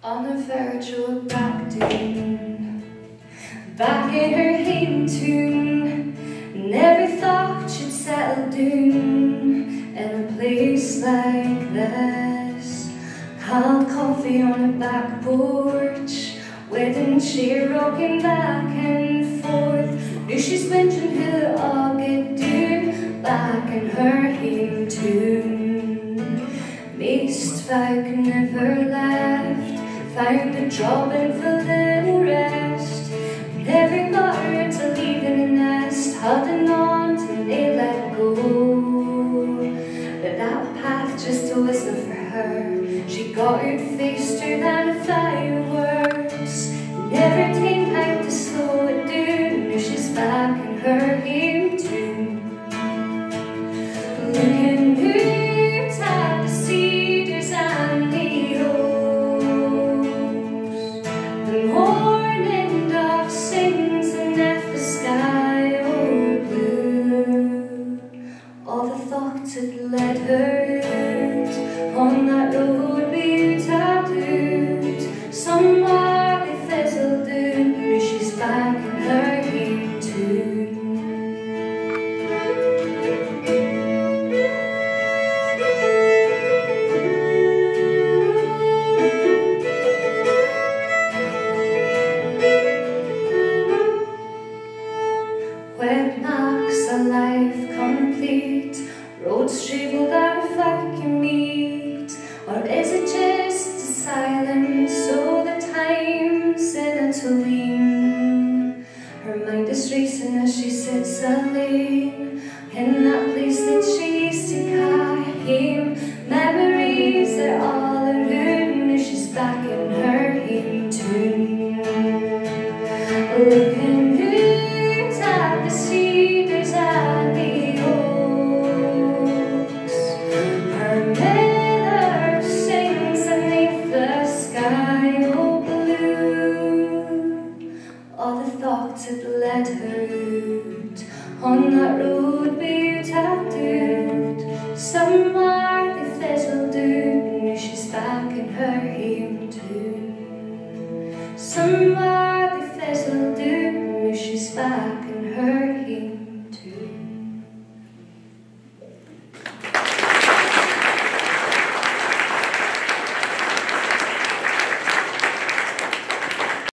On the verge of back down, back in her home tune. Never thought she'd settle down in a place like this. Cold coffee on a back porch, wedding chair rocking back and forth. Knew she's mentioned who'll all get due back in her home tune. Most folk never left, found a job and filled in the rest. Never got her to leave in a nest, holding on till they let go. But that path just wasn't for her. She got her faster than fireworks. Never take time to slow it down. Now she's back in her home tune. Looking out at the cedars and the oaks. The morning dove sings and left the sky all blue. All the thoughts had led her out on that road we tattooed. Somewhere they fizzled out. Now she's back in her home tune. Wet marks a life complete, roads travelled out of like you meet. Or is it just a silence, so the time's in a lean? Her mind is racing as she sits alone in that place that she used to call home. Memories are all around. Now she's back in her home tune. Looking out at the cedars and the oaks. Her mother sings beneath the sky all blue. All the thoughts had led her out on that road we tattooed. Somewhere they fizzled out. Now she's back in her home tune. Somewhere they fizzled out. Now she's back in